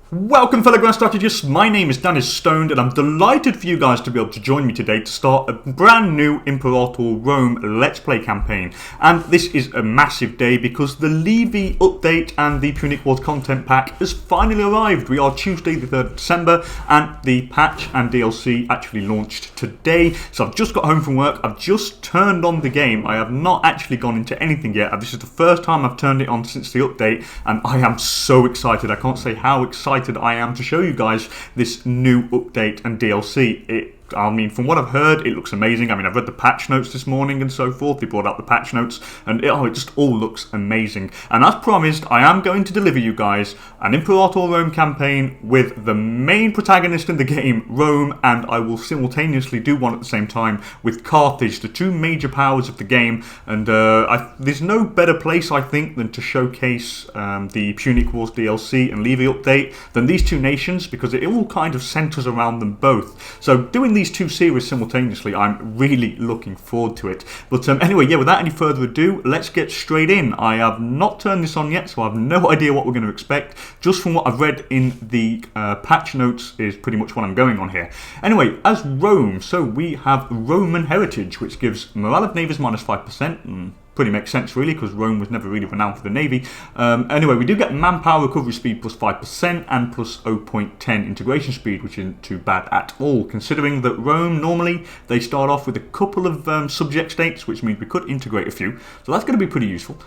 Welcome fellow Grand Strategists, my name is DanIsStoned and I'm delighted for you guys to be able to join me today to start a brand new Imperator Rome Let's Play campaign. And this is a massive day because the Livy update and the Punic Wars content pack has finally arrived. We are Tuesday the 3rd of December and the patch and DLC actually launched today. So I've just got home from work, I've just turned on the game, I have not actually gone into anything yet. This is the first time I've turned it on since the update and I am so excited. I can't say how excited I am to show you guys this new update and DLC. From what I've heard, it looks amazing. I've read the patch notes this morning and so forth. They brought out the patch notes and it just all looks amazing. And as promised, I am going to deliver you guys an Imperator Rome campaign with the main protagonist in the game, Rome, and I will simultaneously do one at the same time with Carthage, the two major powers of the game. And there's no better place, I think, than to showcase the Punic Wars DLC and Livy update than these two nations, because it all kind of centres around them both. So doing these two series simultaneously, I'm really looking forward to it. But anyway, without any further ado, let's get straight in. I have not turned this on yet, so I have no idea what we're going to expect. Just from what I've read in the patch notes is pretty much what I'm going on here. Anyway, as Rome, so we have Roman heritage, which gives morale of navies minus 5%. Pretty makes sense really, because Rome was never really renowned for the navy. Anyway, we do get manpower recovery speed plus 5% and plus 0.10 integration speed, which isn't too bad at all, considering that Rome normally they start off with a couple of subject states, which means we could integrate a few, so that's going to be pretty useful.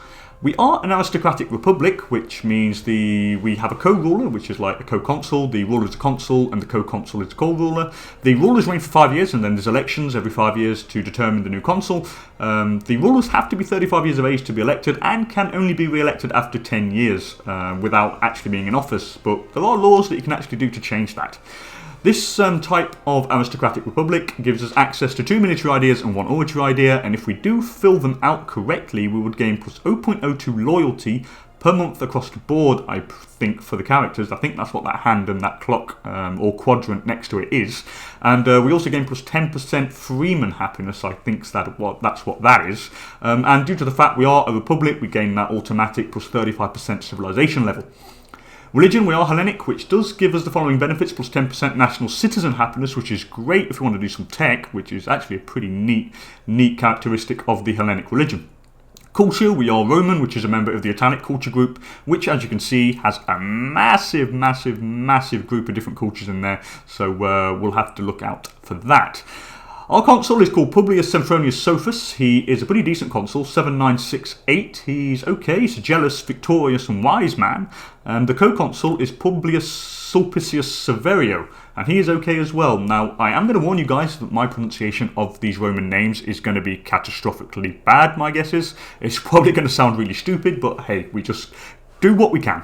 We are an aristocratic republic, which means we have a co-ruler, which is like a co-consul. The ruler is a consul, and the co-consul is a co-ruler. The rulers reign for 5 years, and then there's elections every 5 years to determine the new consul. The rulers have to be 35 years of age to be elected, and can only be re-elected after 10 years without actually being in office. But there are laws that you can actually do to change that. This type of aristocratic republic gives us access to 2 military ideas and 1 oratory idea, and if we do fill them out correctly, we would gain plus 0.02 loyalty per month across the board, I think, for the characters. I think that's what that hand and that clock or quadrant next to it is. And we also gain plus 10% freeman happiness, I think that's what that is. And due to the fact we are a republic, we gain that automatic plus 35% civilization level. Religion, we are Hellenic, which does give us the following benefits: plus 10% national citizen happiness, which is great if you want to do some tech, which is actually a pretty neat characteristic of the Hellenic religion. Culture, we are Roman, which is a member of the Italic culture group, which, as you can see, has a massive group of different cultures in there, so we'll have to look out for that. Our consul is called Publius Sempronius Sophus. He is a pretty decent consul, 7968. He's okay, he's a jealous, victorious and wise man. And the co-consul is Publius Sulpicius Severio, and he is okay as well. Now, I am going to warn you guys that my pronunciation of these Roman names is going to be catastrophically bad, my guess is. It's probably going to sound really stupid, but hey, we just do what we can.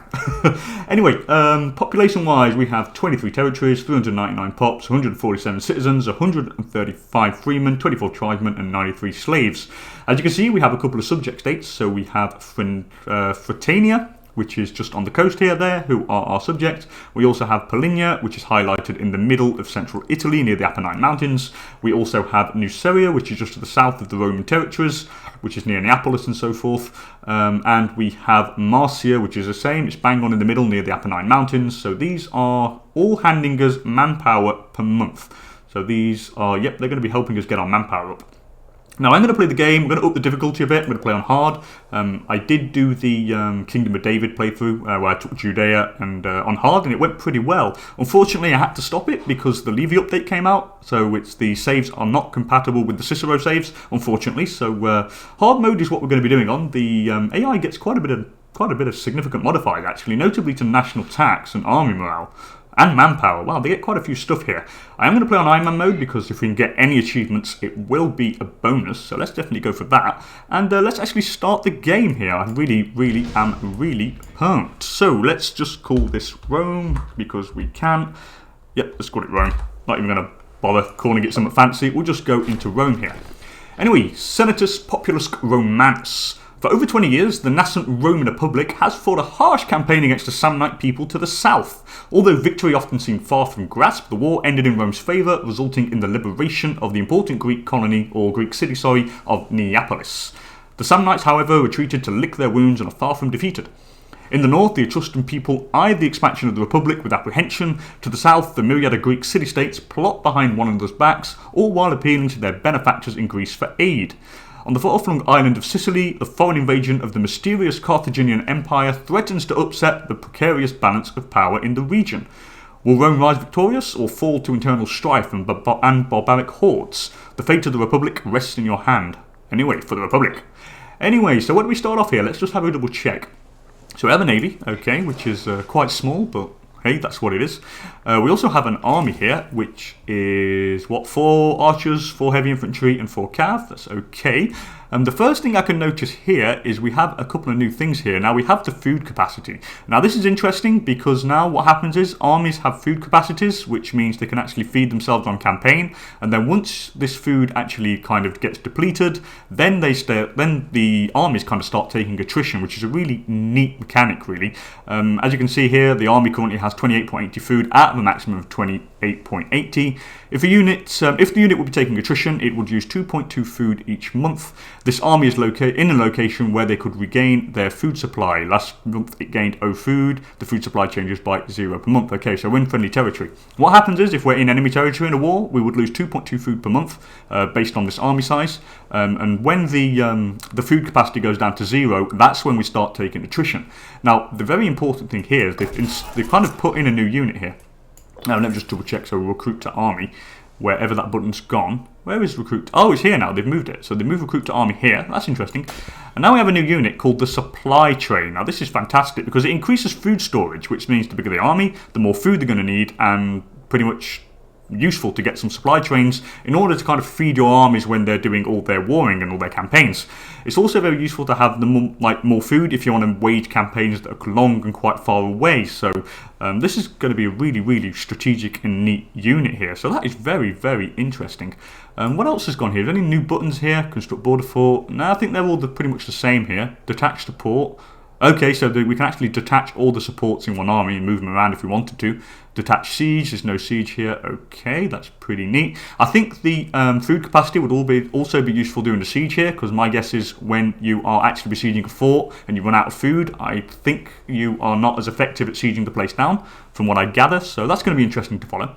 Anyway, population-wise, we have 23 territories, 399 pops, 147 citizens, 135 freemen, 24 tribesmen, and 93 slaves. As you can see, we have a couple of subject states. So we have Fratania, which is just on the coast here, who are our subjects. We also have Polinia, which is highlighted in the middle of central Italy near the Apennine Mountains. We also have Nuceria, which is just to the south of the Roman territories, which is near Neapolis and so forth. And we have Marcia, which is the same. It's bang on in the middle near the Apennine Mountains. So these are all handing us manpower per month. So these are, they're going to be helping us get our manpower up. Now I'm going to play the game, I'm going to up the difficulty a bit, I'm going to play on hard. I did do the Kingdom of David playthrough where I took Judea and on hard, and it went pretty well. Unfortunately I had to stop it because the Livy update came out, so the saves are not compatible with the Cicero saves, unfortunately. So hard mode is what we're going to be doing on. The AI gets quite a bit of significant modifiers actually, notably to national tax and army morale. And manpower. Wow, they get quite a few stuff here. I am going to play on Iron Man mode because if we can get any achievements, it will be a bonus. So let's definitely go for that. And let's actually start the game here. I really am pumped. So let's just call this Rome because we can. Yep, let's call it Rome. Not even going to bother calling it something fancy. We'll just go into Rome here. Anyway, Senatus Populusque Romance. For over 20 years, the nascent Roman Republic has fought a harsh campaign against the Samnite people to the south. Although victory often seemed far from grasp, the war ended in Rome's favour, resulting in the liberation of the important Greek colony, or Greek city, of Neapolis. The Samnites, however, retreated to lick their wounds and are far from defeated. In the north, the Etruscan people eyed the expansion of the Republic with apprehension. To the south, the myriad of Greek city-states plot behind one another's backs, all while appealing to their benefactors in Greece for aid. On the far-flung island of Sicily, the foreign invasion of the mysterious Carthaginian Empire threatens to upset the precarious balance of power in the region. Will Rome rise victorious, or fall to internal strife and barbaric hordes? The fate of the Republic rests in your hand. Anyway, for the Republic. Anyway, so when we start off here, let's just have a double check. So we have a navy, okay, which is quite small, but hey, that's what it is. We also have an army here, which is, 4 archers, 4 heavy infantry, and 4 cav. That's okay. The first thing I can notice here is we have a couple of new things here. Now we have the food capacity. Now this is interesting because now what happens is armies have food capacities, which means they can actually feed themselves on campaign. And then once this food actually kind of gets depleted, then the armies kind of start taking attrition, which is a really neat mechanic, really. As you can see here, the army currently has 28.80 food at a maximum of 28.80. If the unit would be taking attrition, it would use 2.2 food each month. This army is located in a location where they could regain their food supply. Last month it gained 0 food. The food supply changes by 0 per month. Okay, so we're in friendly territory. What happens is if we're in enemy territory in a war, we would lose 2.2 food per month based on this army size. And when the food capacity goes down to 0, that's when we start taking attrition. Now, the very important thing here is they've kind of put in a new unit here. Now, let me just double check. So recruit to army, wherever that button's gone. Where is recruit? Oh, it's here now. They've moved it. So they moved recruit to army here. That's interesting. And now we have a new unit called the supply train. Now this is fantastic because it increases food storage, which means the bigger the army, the more food they're going to need, and pretty much useful to get some supply trains in order to kind of feed your armies when they're doing all their warring and all their campaigns. It's also very useful to have more food if you want to wage campaigns that are long and quite far away. So this is going to be a really, really strategic and neat unit here. So that is very, very interesting. What else has gone here? Is there any new buttons here? Construct border fort. No, I think they're all pretty much the same here. Detach support. Okay, so we can actually detach all the supports in one army and move them around if we wanted to. Detach siege, there's no siege here. Okay, that's pretty neat. I think the food capacity would also be useful during the siege here, because my guess is when you are actually besieging a fort and you run out of food, I think you are not as effective at sieging the place down, from what I gather. So that's going to be interesting to follow.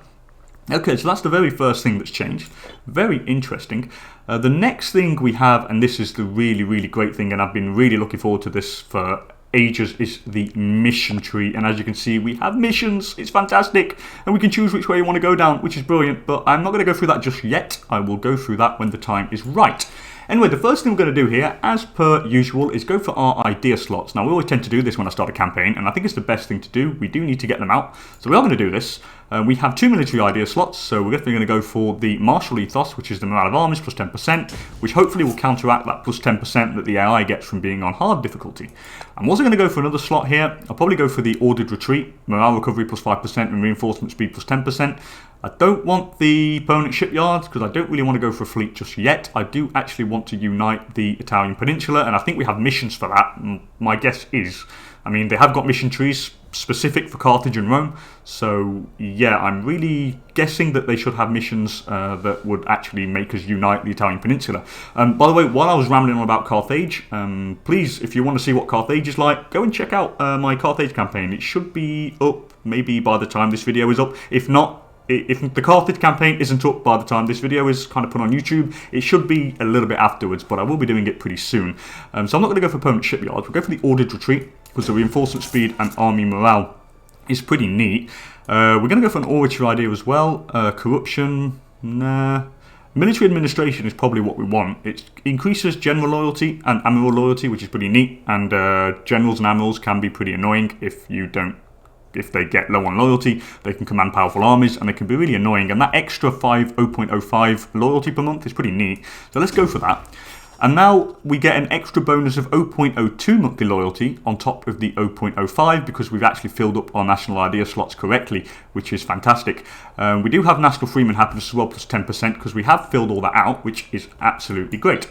Okay, so that's the very first thing that's changed. Very interesting. The next thing we have, and this is the really, really great thing, and I've been really looking forward to this for ages, is the mission tree. And as you can see, we have missions. It's fantastic. And we can choose which way you want to go down, which is brilliant. But I'm not going to go through that just yet. I will go through that when the time is right. Anyway, the first thing we're going to do here, as per usual, is go for our idea slots. Now, we always tend to do this when I start a campaign, and I think it's the best thing to do. We do need to get them out. So we are going to do this. We have 2 military idea slots, so we're definitely going to go for the martial ethos, which is the morale of armies plus 10%, which hopefully will counteract that plus 10% that the AI gets from being on hard difficulty. I'm also going to go for another slot here. I'll probably go for the ordered retreat, morale recovery plus 5% and reinforcement speed plus 10%. I don't want the permanent shipyards because I don't really want to go for a fleet just yet. I do actually want to unite the Italian peninsula, and I think we have missions for that. My guess is, I mean, they have got mission trees specific for Carthage and Rome, so yeah, I'm really guessing that they should have missions that would actually make us unite the Italian peninsula. By the way, while I was rambling on about Carthage, please, if you want to see what Carthage is like, go and check out my Carthage campaign. It should be up maybe by the time this video is up. If not, if the Carthage campaign isn't up by the time this video is kind of put on YouTube, it should be a little bit afterwards, but I will be doing it pretty soon. So I'm not going to go for permanent shipyards. We'll go for the ordered retreat, because the reinforcement speed and army morale is pretty neat. We're going to go for an oratory idea as well. Corruption, nah. Military administration is probably what we want. It increases general loyalty and admiral loyalty, which is pretty neat, and generals and admirals can be pretty annoying if they get low on loyalty. They can command powerful armies, and they can be really annoying, and that extra 0.05 loyalty per month is pretty neat. So let's go for that. And now we get an extra bonus of 0.02 monthly loyalty on top of the 0.05 because we've actually filled up our national idea slots correctly, which is fantastic. We do have national freeman happiness as well, plus 10%, because we have filled all that out, which is absolutely great.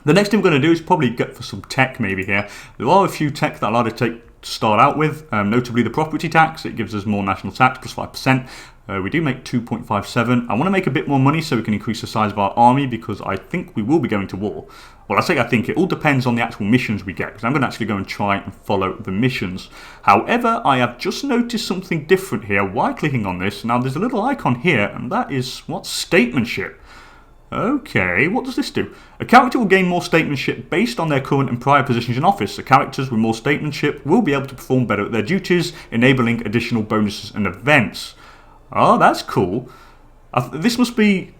The next thing we're going to do is probably get for some tech maybe here. There are a few tech that I'll either take to start out with, notably the property tax. It gives us more national tax, plus 5%. We do make 2.57. I want to make a bit more money so we can increase the size of our army, because I think we will be going to war. Well, I say I think. It all depends on the actual missions we get, because I'm going to actually go and try and follow the missions. However, I have just noticed something different here while clicking on this. Now, there's a little icon here, and that is, what, statesmanship. Okay, what does this do? A character will gain more statesmanship based on their current and prior positions in office. The characters with more statesmanship will be able to perform better at their duties, enabling additional bonuses and events. Oh, that's cool. This must be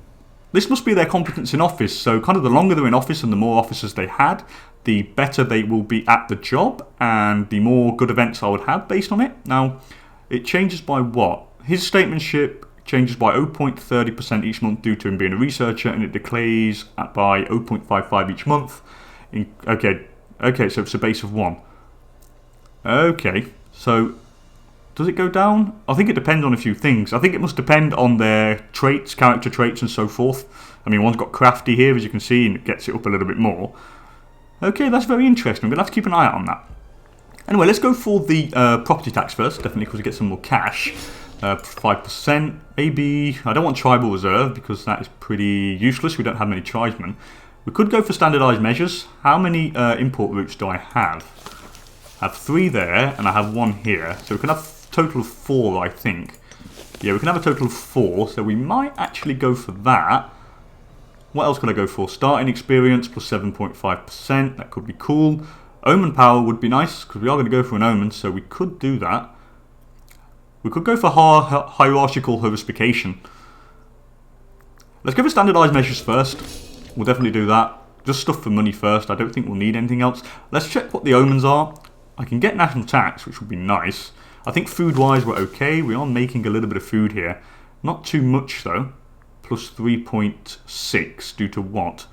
their competence in office. So kind of the longer they're in office and the more officers they had, the better they will be at the job, and the more good events I would have based on it. Now, it changes by what? His statesmanship changes by 0.30% each month due to him being a researcher, and it decays by 0.55 each month. Okay, so it's a base of 1. Okay, so does it go down? I think it depends on a few things. I think it must depend on their traits, character traits and so forth. I mean, one's got crafty here, as you can see, and it gets it up a little bit more. Okay, that's very interesting. I'm going to have to keep an eye out on that. Anyway, let's go for the property tax first, definitely, because we get some more cash. 5%, maybe. I don't want tribal reserve because that is pretty useless. We don't have many tribesmen. We could go for standardized measures. How many import routes do I have? I have 3 there, and I have 1 here. So we can have a total of 4, I think. Yeah, we can have a total of 4, so we might actually go for that. What else could I go for? Starting experience plus 7.5%. That could be cool. Omen power would be nice, because we are going to go for an omen, so we could do that. We could go for hierarchical heuristification. Let's go for standardized measures first. We'll definitely do that. Just stuff for money first. I don't think we'll need anything else. Let's check what the omens are. I can get national tax, which would be nice. I think food-wise we're okay. We are making a little bit of food here. Not too much, though. Plus 3.6 due to what?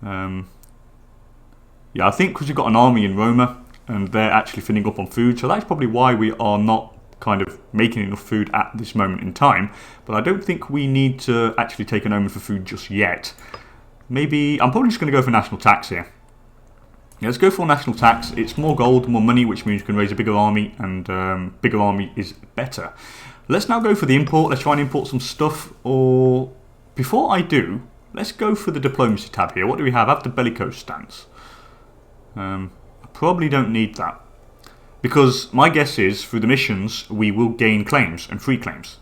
Yeah, I think because we've got an army in Roma, and they're actually filling up on food. So that's probably why we are not kind of making enough food at this moment in time. But I don't think we need to actually take an omen for food just yet. Maybe, I'm probably just going to go for national tax here. Yeah, let's go for national tax. It's more gold, more money, which means you can raise a bigger army, and bigger army is better. Let's now go for the import. Let's try and import some stuff. Or before I do, let's go for the diplomacy tab here. What do we have? I have the bellicose stance. I probably don't need that, because my guess is through the missions we will gain claims and free claims.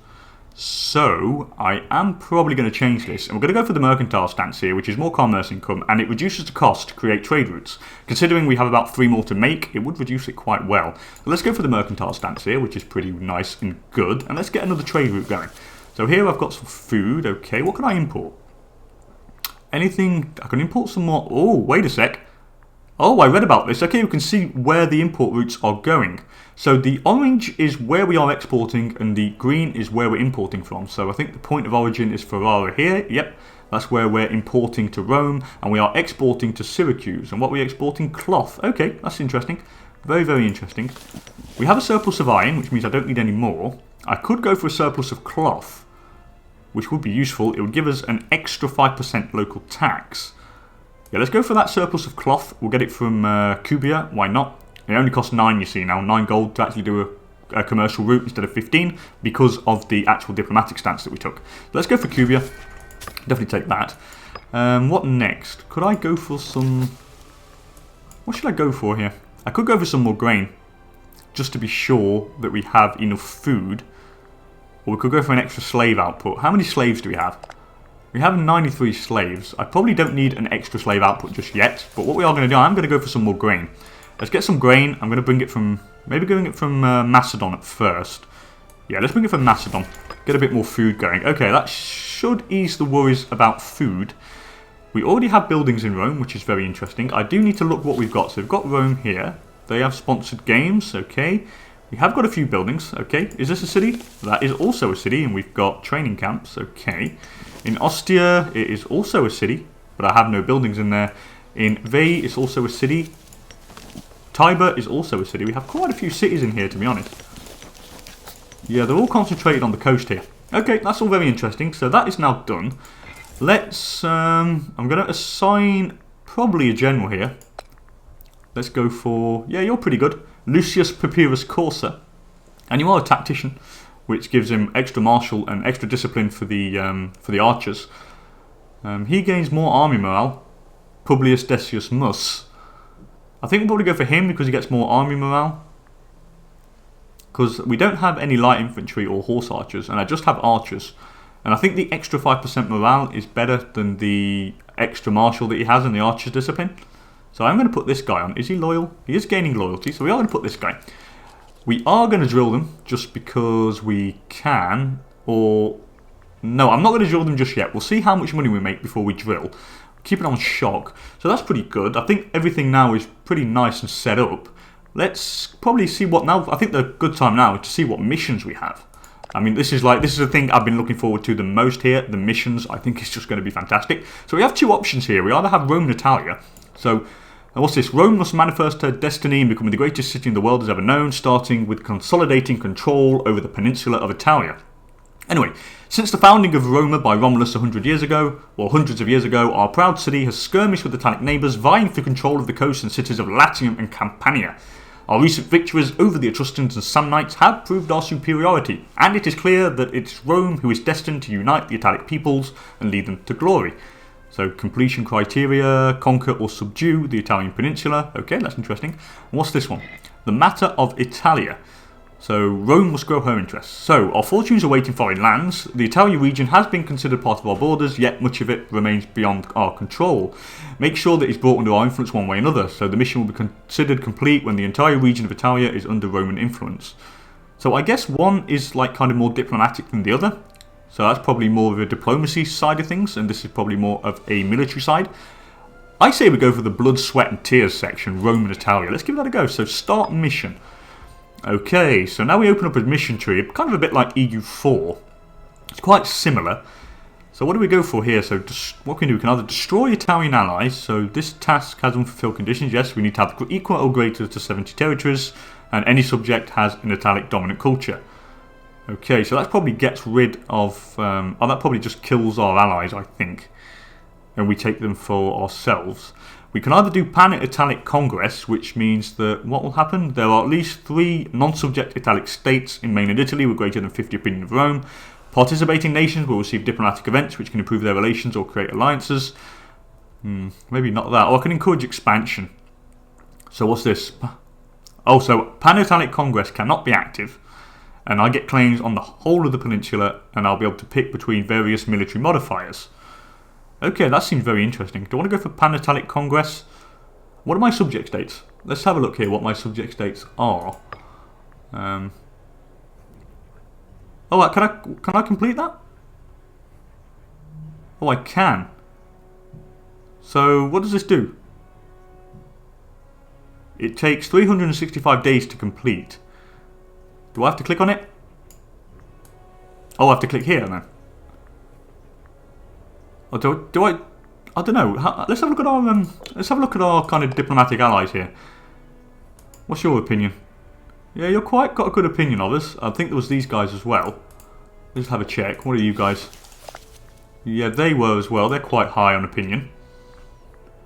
So I am probably going to change this, and we're going to go for the mercantile stance here, which is more commerce income, and it reduces the cost to create trade routes. Considering we have about 3 more to make, it would reduce it quite well. So let's go for the mercantile stance here, which is pretty nice and good, and let's get another trade route going. So here I've got some food. Okay, what can I import? Anything? I can import some more. Oh, wait a sec. Oh, I read about this. Okay, we can see where the import routes are going. So the orange is where we are exporting, and the green is where we're importing from. So I think the point of origin is Ferrara here. Yep, that's where we're importing to Rome, and we are exporting to Syracuse. And what we're exporting? Cloth. Okay, that's interesting. Very, very interesting. We have a surplus of iron, which means I don't need any more. I could go for a surplus of cloth, which would be useful. It would give us an extra 5% local tax. Yeah, let's go for that surplus of cloth. We'll get it from Cubia. Why not? It only costs 9, you see now. 9 gold to actually do a commercial route instead of 15 because of the actual diplomatic stance that we took. So let's go for Cubia. Definitely take that. What next? Could I go for some... What should I go for here? I could go for some more grain, just to be sure that we have enough food. Or we could go for an extra slave output. How many slaves do we have? We have 93 slaves. I probably don't need an extra slave output just yet. But what we are going to do, I'm going to go for some more grain. Let's get some grain. I'm going to bring it from... Maybe going it from Macedon at first. Yeah, let's bring it from Macedon. Get a bit more food going. Okay, that should ease the worries about food. We already have buildings in Rome, which is very interesting. I do need to look what we've got. So we've got Rome here. They have sponsored games. Okay. We have got a few buildings. Okay. Is this a city? That is also a city. And we've got training camps. Okay. In Ostia, it is also a city. But I have no buildings in there. In Veii, it's also a city. Tiber is also a city. We have quite a few cities in here, to be honest. Yeah, they're all concentrated on the coast here. Okay, that's all very interesting. So that is now done. Let's... I'm going to assign probably a general here. Let's go for... Yeah, you're pretty good. Lucius Papyrus Corsa, and you are a tactician, which gives him extra martial and extra discipline for the archers. He gains more army morale. Publius Decius Mus. I think we'll probably go for him because he gets more army morale. Because we don't have any light infantry or horse archers, and I just have archers. And I think the extra 5% morale is better than the extra martial that he has in the archer's discipline. So I'm going to put this guy on. Is he loyal? He is gaining loyalty, so we are going to put this guy. We are going to drill them just because we can, or... No, I'm not going to drill them just yet. We'll see how much money we make before we drill. Keep it on shock. So that's pretty good. I think everything now is pretty nice and set up. Let's probably see what now. I think the good time now is to see what missions we have. I mean, this is the thing I've been looking forward to the most here. The missions, I think, is just going to be fantastic. So we have two options here. We either have Rome and Italia. So, what's this? Rome must manifest her destiny in becoming the greatest city in the world as ever known, starting with consolidating control over the peninsula of Italia. Anyway, since the founding of Roma by Romulus 100 years ago, or hundreds of years ago, our proud city has skirmished with Italic neighbours, vying for control of the coasts and cities of Latium and Campania. Our recent victories over the Etruscans and Samnites have proved our superiority, and it is clear that it's Rome who is destined to unite the Italic peoples and lead them to glory. So, completion criteria, conquer or subdue the Italian peninsula. Okay, that's interesting. And what's this one? The matter of Italia. So, Rome must grow her interests. So, our fortunes await in foreign lands. The Italia region has been considered part of our borders, yet much of it remains beyond our control. Make sure that it's brought under our influence one way or another, so the mission will be considered complete when the entire region of Italia is under Roman influence. So, I guess one is like kind of more diplomatic than the other. So, that's probably more of a diplomacy side of things, and this is probably more of a military side. I say we go for the blood, sweat and tears section, Rome and Italia. Let's give that a go. So, start mission. Okay, so now we open up a mission tree, kind of a bit like EU4. It's quite similar. So what do we go for here? So what can we do? We can either destroy Italian allies. So this task has unfulfilled conditions. Yes, we need to have equal or greater to 70 territories. And any subject has an Italic dominant culture. Okay, so that probably gets rid of... that probably just kills our allies, I think. And we take them for ourselves. We can either do Pan-Italic Congress, which means that what will happen? There are at least 3 non-subject Italic states in mainland Italy with greater than 50 opinion of Rome. Participating nations will receive diplomatic events which can improve their relations or create alliances. Maybe not that. Or I can encourage expansion. So what's this? Oh, so Pan-Italic Congress cannot be active. And I get claims on the whole of the peninsula, and I'll be able to pick between various military modifiers. Okay, that seems very interesting. Do I want to go for Pan-Italic Congress? What are my subject states? Let's have a look here what my subject states are. Oh, can I complete that? Oh, I can. So, what does this do? It takes 365 days to complete. Do I have to click on it? Oh, I have to click here then. Or do I don't know. Let's have a look at our kind of diplomatic allies here. What's your opinion? Yeah, you're quite got a good opinion of us. I think there was these guys as well. Let's have a check. What are you guys? Yeah, they were as well. They're quite high on opinion.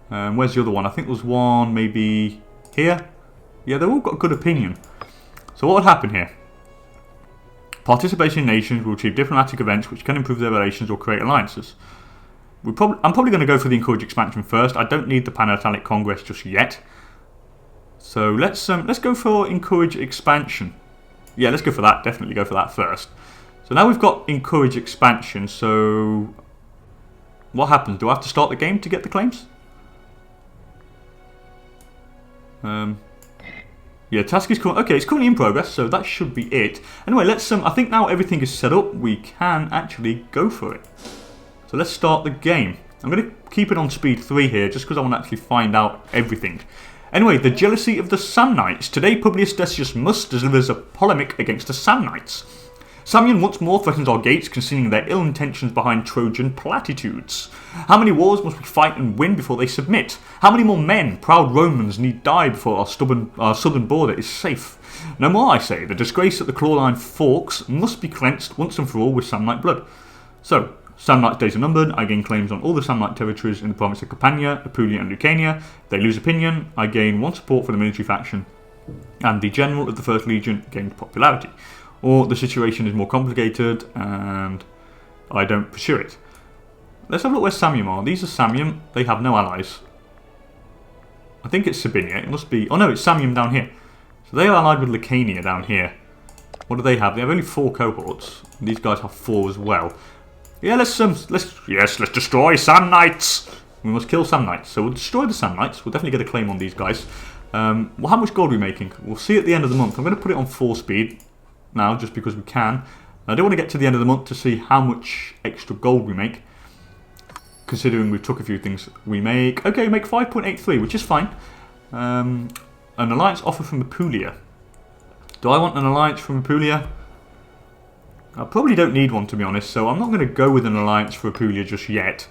Where's the other one? I think there was one maybe here. Yeah, they've all got good opinion. So what would happen here? Participating nations will achieve diplomatic events which can improve their relations or create alliances. I'm probably going to go for the encourage expansion first. I don't need the Pan-Italic Congress just yet. So let's go for encourage expansion. Yeah, let's go for that. Definitely go for that first. So now we've got encourage expansion. So what happens? Do I have to start the game to get the claims? Yeah, task is okay. It's currently in progress, so that should be it. Anyway, let's. I think now everything is set up. We can actually go for it. So let's start the game. I'm going to keep it on speed 3 here, just because I want to actually find out everything. Anyway, the jealousy of the Samnites. Today, Publius Decius Mus delivers a polemic against the Samnites. Samian once more threatens our gates, concealing their ill intentions behind Trojan platitudes. How many wars must we fight and win before they submit? How many more men, proud Romans, need die before our southern border is safe? No more, I say. The disgrace at the claw-line forks must be cleansed once and for all with Samnite blood. So, Samnite's days are numbered. I gain claims on all the Samnite territories in the province of Campania, Apulia and Lucania. They lose opinion. I gain 1 support for the military faction. and the general of the First Legion gained popularity. Or the situation is more complicated and I don't pursue it. Let's have a look where Samnium are. These are Samnium. They have no allies. I think it's Sabinia. It must be... Oh no, it's Samnium down here. So they are allied with Lucania down here. What do they have? They have only 4 cohorts. These guys have 4 as well. Yeah, let's destroy Samnites. We must kill Samnites. So we'll destroy the Samnites. We'll definitely get a claim on these guys. Well, how much gold are we making? We'll see at the end of the month. I'm going to put it on 4 speed now, just because we can. I don't want to get to the end of the month to see how much extra gold we make, considering we took a few things. We make 5.83, which is fine. An alliance offer from Apulia. Do I want an alliance from Apulia? I probably don't need one, to be honest, so I'm not going to go with an alliance for Apulia just yet.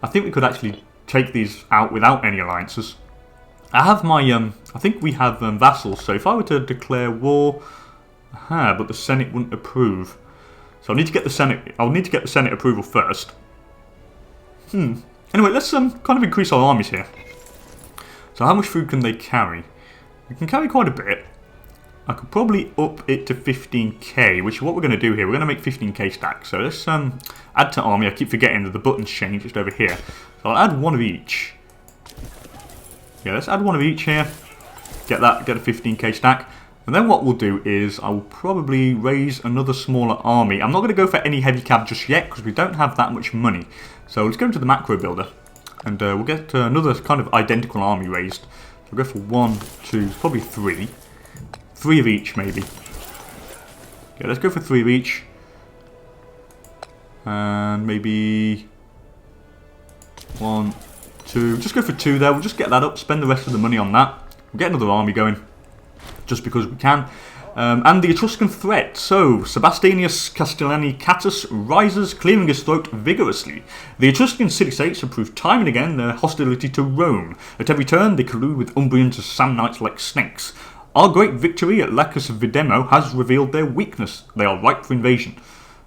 I think we could actually take these out without any alliances. I have my, I think we have vassals, so if I were to declare war, but the Senate wouldn't approve. So I'll need to get the Senate approval first. Anyway, let's kind of increase our armies here. So how much food can they carry? We can carry quite a bit. I could probably up it to 15k, which is what we're going to do here. We're going to make 15k stacks. So let's add to army. I keep forgetting that the buttons change just over here. So I'll add one of each. Yeah, let's add one of each here. Get a 15k stack. And then what we'll do is I will probably raise another smaller army. I'm not going to go for any heavy cav just yet because we don't have that much money. So let's go into the macro builder and we'll get another kind of identical army raised. So we'll go for 1, 2, probably 3. 3 of each maybe. Yeah, let's go for 3 of each. And maybe 1, 2. Just go for 2 there. We'll just get that up, spend the rest of the money on that. We'll get another army going. Just because we can. And the Etruscan threat. So, Sebastianus Castellani Catus rises, clearing his throat vigorously. The Etruscan city-states have proved time and again their hostility to Rome. At every turn, they collude with Umbrians and Samnites like snakes. Our great victory at Lacus Videmo has revealed their weakness. They are ripe for invasion.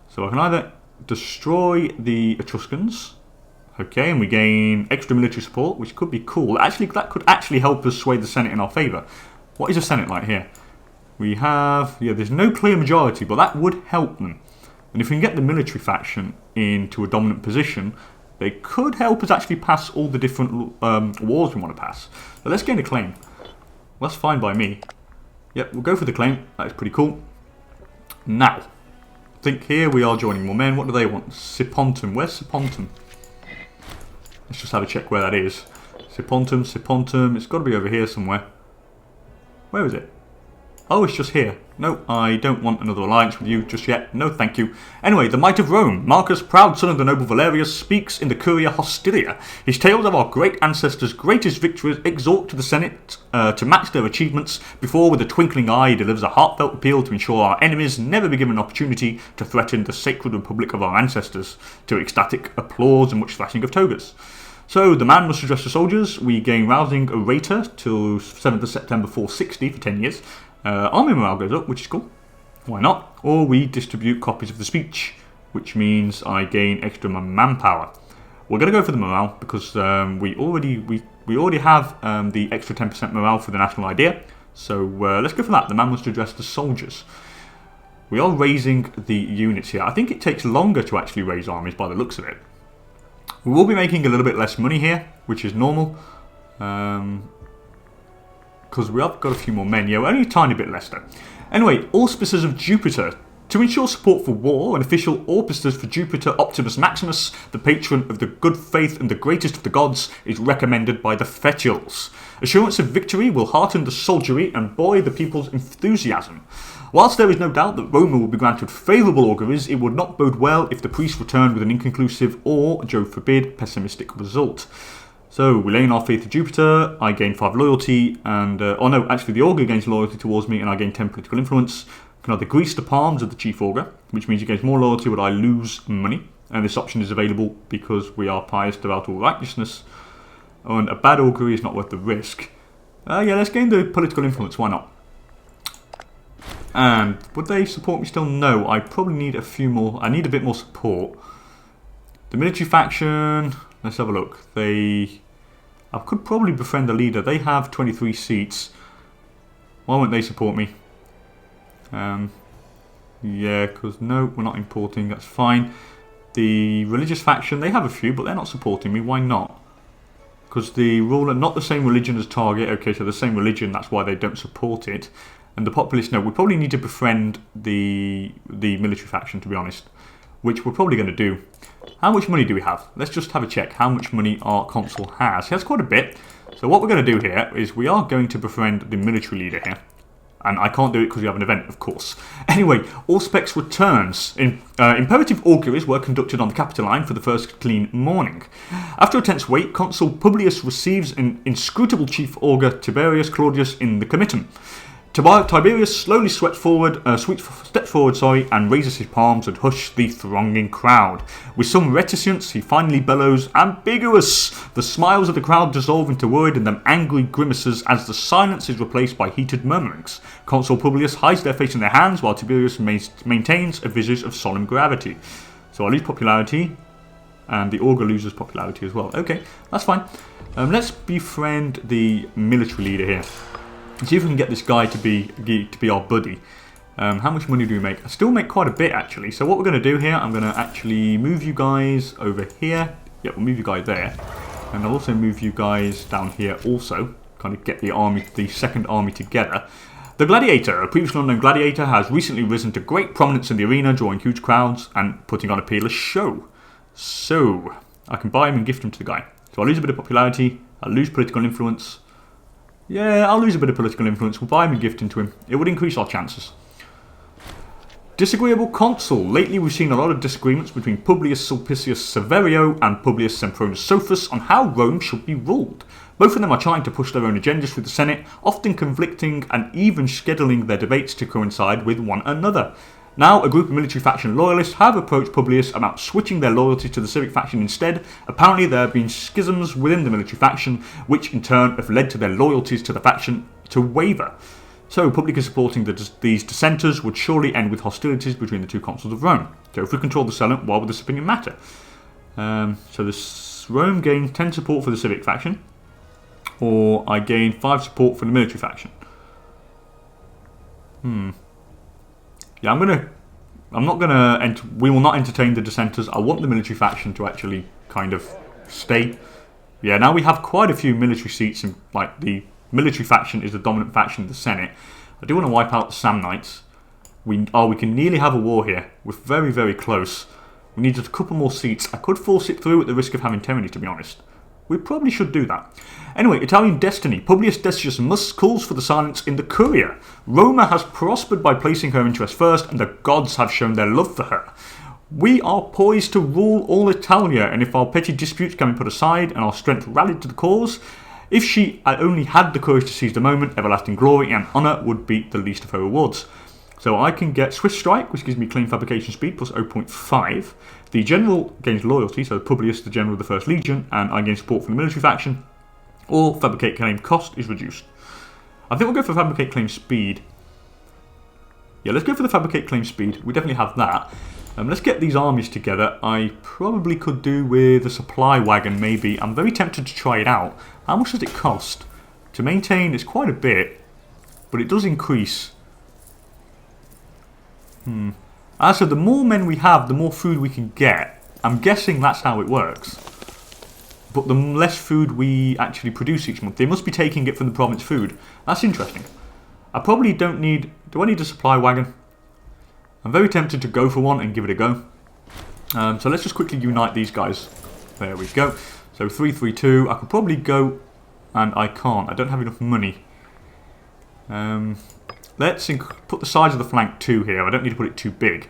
So I can either destroy the Etruscans. Okay, and we gain extra military support, which could be cool. Actually, that could actually help us sway the Senate in our favour. What is the Senate like here? We have... Yeah, there's no clear majority, but that would help them. And if we can get the military faction into a dominant position, they could help us actually pass all the different wars we want to pass. So let's gain a claim. Well, that's fine by me. Yep, we'll go for the claim. That is pretty cool. Now, I think here we are joining more men. What do they want? Sipontum. Where's Sipontum? Let's just have a check where that is. Sipontum. It's got to be over here somewhere. Where is it? Oh, it's just here. No, I don't want another alliance with you just yet. No, thank you. Anyway, the might of Rome. Marcus, proud son of the noble Valerius, speaks in the Curia Hostilia. His tales of our great ancestors' greatest victories exhort to the Senate to match their achievements, before with a twinkling eye he delivers a heartfelt appeal to ensure our enemies never be given an opportunity to threaten the sacred republic of our ancestors, to ecstatic applause and much flashing of togas. So, the man must address the soldiers. We gain rousing Imperator till 7th of September 460 for 10 years. Army morale goes up, which is cool. Why not? Or we distribute copies of the speech, which means I gain extra manpower. We're going to go for the morale because we already have the extra 10% morale for the national idea. So let's go for that. The man must address the soldiers. We are raising the units here. I think it takes longer to actually raise armies by the looks of it. We will be making a little bit less money here, which is normal. Because we have got a few more men. Yeah, we're only a tiny bit less though. Anyway, auspices of Jupiter. To ensure support for war, an official auspices for Jupiter Optimus Maximus, the patron of the good faith and the greatest of the gods, is recommended by the Fetials. Assurance of victory will hearten the soldiery and buoy the people's enthusiasm. Whilst there is no doubt that Roma will be granted favourable auguries, it would not bode well if the priest returned with an inconclusive or, Jove forbid, pessimistic result. So, we lay in our faith to Jupiter, I gain 5 loyalty, and... oh no, actually the augur gains loyalty towards me and I gain 10 political influence. I can either grease the palms of the chief augur, which means he gains more loyalty but I lose money. And this option is available because we are pious devout all righteousness. And a bad augury is not worth the risk. Yeah, let's gain the political influence, why not? And would they support me still? No, I probably need a few more. I need a bit more support. The military faction, let's have a look. I could probably befriend the leader. They have 23 seats. Why won't they support me? Yeah, because no, we're not importing, that's fine. The religious faction, they have a few, but they're not supporting me. Why not? Because the ruler, not the same religion as target. Okay, so the same religion, that's why they don't support it. And the populace, no, we probably need to befriend the military faction, to be honest. Which we're probably going to do. How much money do we have? Let's just have a check how much money our consul has. He has quite a bit. So what we're going to do here is we are going to befriend the military leader here. And I can't do it because we have an event, of course. Anyway, Auspex returns. Imperative auguries were conducted on the Capitoline for the first clean morning. After a tense wait, Consul Publius receives an inscrutable chief augur, Tiberius Claudius, in the comitum. Tiberius slowly steps forward, and raises his palms and hushes the thronging crowd. With some reticence, he finally bellows, "Ambiguous!" The smiles of the crowd dissolve into worried and then angry grimaces as the silence is replaced by heated murmurings. Consul Publius hides their face in their hands while Tiberius maintains a visage of solemn gravity. So I lose popularity, and the augur loses popularity as well. Okay, that's fine. Let's befriend the military leader here. See if we can get this guy to be our buddy. How much money do we make? I still make quite a bit, actually. So what we're going to do here, I'm going to actually move you guys over here. Yep, we'll move you guys there. And I'll also move you guys down here also. Kind of get the army, the second army together. The Gladiator, a previously unknown gladiator, has recently risen to great prominence in the arena, drawing huge crowds and putting on a peerless show. So, I can buy him and gift him to the guy. So I'll lose a bit of popularity. I'll lose political influence. Yeah, I'll lose a bit of political influence. We'll buy him and gift him to him. It would increase our chances. Disagreeable consul. Lately we've seen a lot of disagreements between Publius Sulpicius Severio and Publius Sempronus Sophus on how Rome should be ruled. Both of them are trying to push their own agendas through the Senate, often conflicting and even scheduling their debates to coincide with one another. Now, a group of military faction loyalists have approached Publius about switching their loyalty to the civic faction instead. Apparently, there have been schisms within the military faction, which in turn have led to their loyalties to the faction to waver. So, publicly supporting these dissenters would surely end with hostilities between the two consuls of Rome. So, if we control the Senate, why would this opinion matter? Rome gains 10 support for the civic faction, or I gain 5 support for the military faction. Yeah, we will not entertain the dissenters. I want the military faction to actually kind of stay. Yeah, now we have quite a few military seats, and like the military faction is the dominant faction in the Senate. I do want to wipe out the Samnites. We can nearly have a war here. We're very, very close. We need just a couple more seats. I could force it through at the risk of having tyranny, to be honest. We probably should do that. Anyway, Italian destiny. Publius Decius Mus calls for the silence in the Curia. Roma has prospered by placing her interests first, and the gods have shown their love for her. We are poised to rule all Italia, and if our petty disputes can be put aside and our strength rallied to the cause, if she only had the courage to seize the moment, everlasting glory and honour would be the least of her rewards. So I can get Swift Strike, which gives me claim fabrication speed plus 0.5. The general gains loyalty, so Publius, the general of the First Legion, and I gain support from the military faction. Or fabricate claim cost is reduced. I think we'll go for fabricate claim speed. Yeah, let's go for the fabricate claim speed. We definitely have that. Let's get these armies together. I probably could do with a supply wagon, maybe. I'm very tempted to try it out. How much does it cost? To maintain, it's quite a bit, but it does increase. So the more men we have, the more food we can get. I'm guessing that's how it works. But the less food we actually produce each month. They must be taking it from the province food. That's interesting. I probably don't need... Do I need a supply wagon? I'm very tempted to go for one and give it a go. So let's just quickly unite these guys. There we go. So 332. I could probably go... And I can't. I don't have enough money. Let's put the size of the flank 2 here. I don't need to put it too big,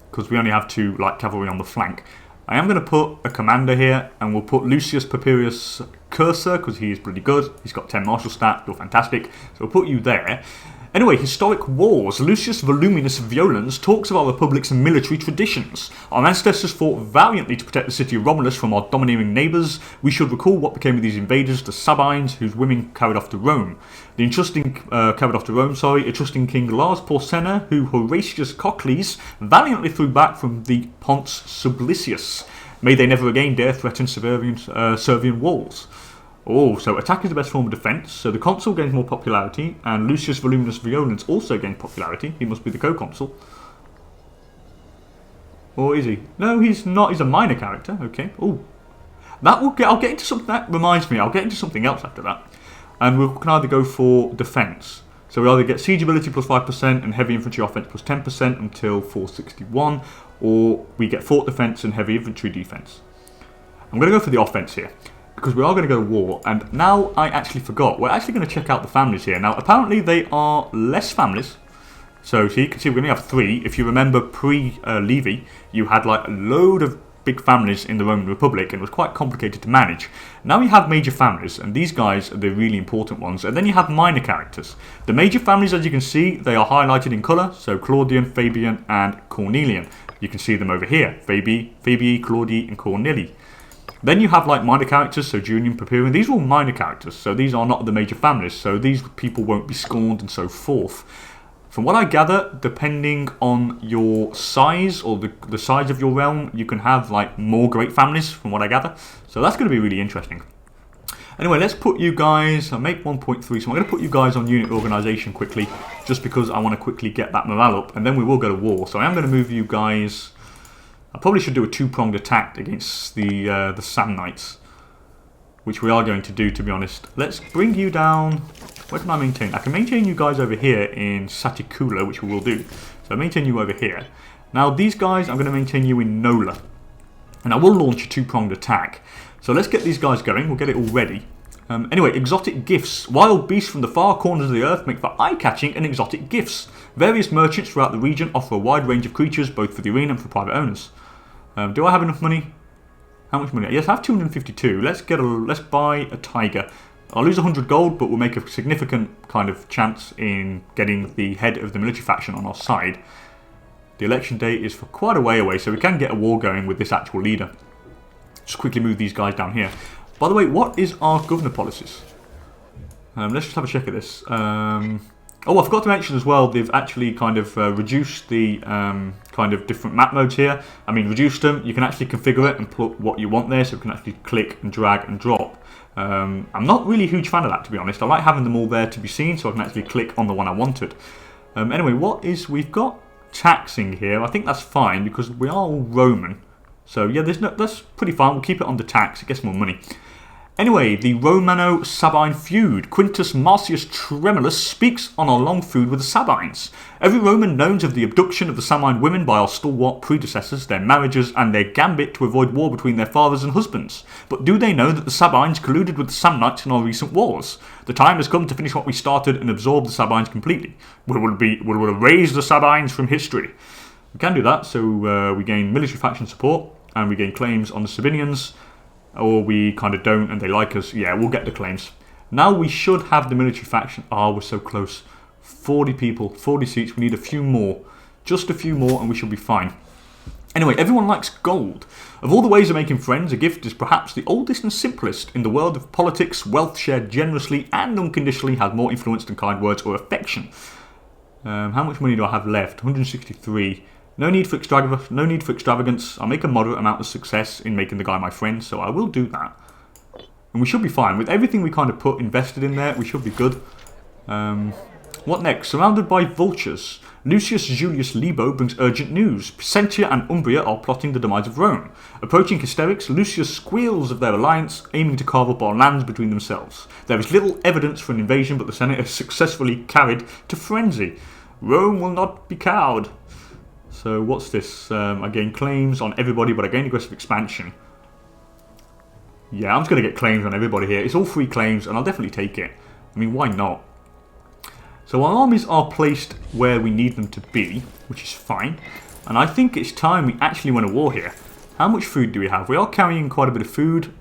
because we only have 2 light cavalry on the flank. I am going to put a commander here, and we'll put Lucius Papirius Cursor, because he is pretty good. He's got 10 martial stat, you're fantastic. So we'll put you there. Anyway, historic wars. Lucius Voluminus Violens talks of our republic's military traditions. Our ancestors fought valiantly to protect the city of Romulus from our domineering neighbours. We should recall what became of these invaders, the Sabines, whose women carried off to Rome. Etruscan king Lars Porsenna, who Horatius Cocles valiantly threw back from the Ponts Sublicius. May they never again dare threaten Servian walls. Oh, so attack is the best form of defense. So the consul gains more popularity, and Lucius Voluminous Violence also gains popularity. He must be the co-consul. Or is he? No, he's not. He's a minor character. Okay. Oh, that will get. I'll get into something. That reminds me. I'll get into something else after that. And we can either go for defense. So we either get siege ability plus 5% and heavy infantry offense plus 10% until 461, or we get fort defense and heavy infantry defense. I'm going to go for the offense here, because we are going to go to war. And now I actually forgot. We're actually going to check out the families here. Now, apparently they are less families. So you can see we only have 3. If you remember pre-Livy, you had like a load of big families in the Roman Republic, and it was quite complicated to manage. Now you have major families, and these guys are the really important ones. And then you have minor characters. The major families, as you can see, they are highlighted in colour. So Claudian, Fabian, and Cornelian. You can see them over here. Fabii, Claudii, and Corneli. Then you have like minor characters, so Junian, Papirian. These are all minor characters, so these are not the major families. So these people won't be scorned and so forth. From what I gather, depending on your size or the size of your realm, you can have like more great families, from what I gather. So that's going to be really interesting. Anyway, let's put you guys, I'll make 1.3, so I'm going to put you guys on unit organisation quickly, just because I want to quickly get that morale up, and then we will go to war. So I am going to move you guys. I probably should do a 2-pronged attack against the Samnites, which we are going to do, to be honest. Let's bring you down. Where can I maintain? I can maintain you guys over here in Saticula, which we will do. So I maintain you over here. Now these guys, I'm going to maintain you in Nola. And I will launch a 2-pronged attack. So let's get these guys going. We'll get it all ready. Anyway, exotic gifts. Wild beasts from the far corners of the earth make for eye-catching and exotic gifts. Various merchants throughout the region offer a wide range of creatures, both for the arena and for private owners. Do I have enough money? How much money? Yes, I have 252. Let's buy a tiger. I'll lose 100 gold, but we'll make a significant kind of chance in getting the head of the military faction on our side. The election date is for quite a way away, so we can get a war going with this actual leader. Just quickly move these guys down here. By the way, what is our governor policies? Let's just have a check at this. Oh, I forgot to mention as well, they've actually kind of reduced the kind of different map modes here. I mean, reduced them. You can actually configure it and put what you want there, so you can actually click and drag and drop. I'm not really a huge fan of that, to be honest. I like having them all there to be seen, so I can actually click on the one I wanted. Anyway, we've got taxing here. I think that's fine, because we are all Roman. So yeah, that's pretty fine. We'll keep it under tax. It gets more money. Anyway, the Romano-Sabine feud. Quintus Marcius Tremulus speaks on our long feud with the Sabines. Every Roman knows of the abduction of the Samnite women by our stalwart predecessors, their marriages, and their gambit to avoid war between their fathers and husbands. But do they know that the Sabines colluded with the Samnites in our recent wars? The time has come to finish what we started and absorb the Sabines completely. We will erase the Sabines from history. We can do that, so we gain military faction support, and we gain claims on the Sabinians. Or we kind of don't and they like us. Yeah, we'll get the claims. Now we should have the military faction. Ah, we're so close. 40 people, 40 seats. We need a few more. Just a few more and we should be fine. Anyway, everyone likes gold. Of all the ways of making friends, a gift is perhaps the oldest and simplest. In the world of politics, wealth shared generously and unconditionally has more influence than kind words or affection. How much money do I have left? 163. No need for extravagance. I'll make a moderate amount of success in making the guy my friend, so I will do that. And we should be fine. With everything we kind of invested in there, we should be good. What next? Surrounded by vultures, Lucius Julius Libo brings urgent news. Placentia and Umbria are plotting the demise of Rome. Approaching hysterics, Lucius squeals of their alliance, aiming to carve up our lands between themselves. There is little evidence for an invasion, but the Senate is successfully carried to frenzy. Rome will not be cowed. So what's this? I gain claims on everybody, but I gain aggressive expansion. Yeah, I'm just going to get claims on everybody here. It's all free claims, and I'll definitely take it. I mean, why not? So our armies are placed where we need them to be, which is fine. And I think it's time we actually win a war here. How much food do we have? We are carrying quite a bit of food.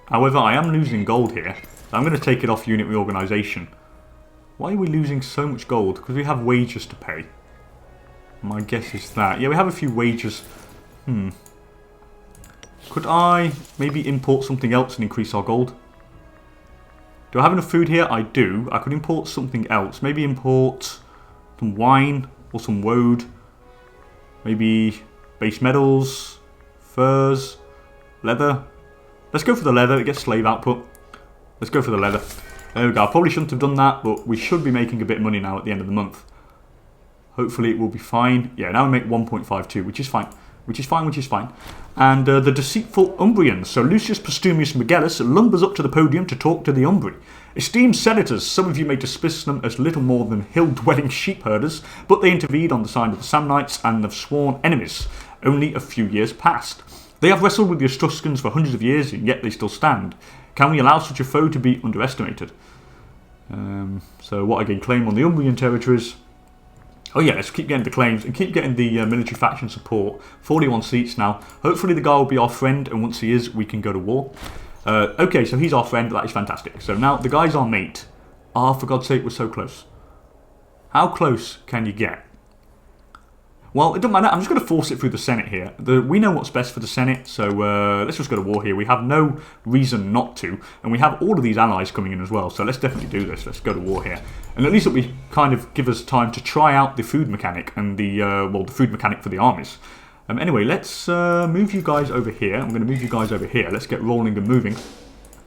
However, I am losing gold here. So I'm going to take it off unit reorganisation. Why are we losing so much gold? Because we have wages to pay. My guess is that. Yeah, we have a few wages. Could I maybe import something else and increase our gold? Do I have enough food here? I do. I could import something else. Maybe import some wine or some woad. Maybe base metals, furs, leather. Let's go for the leather. It gets slave output. Let's go for the leather. There we go. I probably shouldn't have done that, but we should be making a bit of money now at the end of the month. Hopefully it will be fine. Yeah, now we make 1.52, which is fine. Which is fine. And the deceitful Umbrians. So Lucius Postumius Megellus lumbers up to the podium to talk to the Umbri. Esteemed senators, some of you may dismiss them as little more than hill-dwelling sheep herders, but they intervened on the side of the Samnites and have sworn enemies only a few years past. They have wrestled with the Etruscans for hundreds of years, and yet they still stand. Can we allow such a foe to be underestimated? So what I can claim on the Umbrian territories. Oh yeah, let's keep getting the claims and keep getting the military faction support. 41 seats now. Hopefully the guy will be our friend, and once he is, we can go to war. Okay, so he's our friend. That is fantastic. So now the guy's our mate. Ah, for God's sake, we're so close. How close can you get? Well, it doesn't matter. I'm just going to force it through the Senate here. We know what's best for the Senate, so let's just go to war here. We have no reason not to, and we have all of these allies coming in as well, so let's definitely do this. Let's go to war here. And at least it will kind of give us time to try out the food mechanic and the food mechanic for the armies. Anyway, let's move you guys over here. I'm going to move you guys over here. Let's get rolling and moving.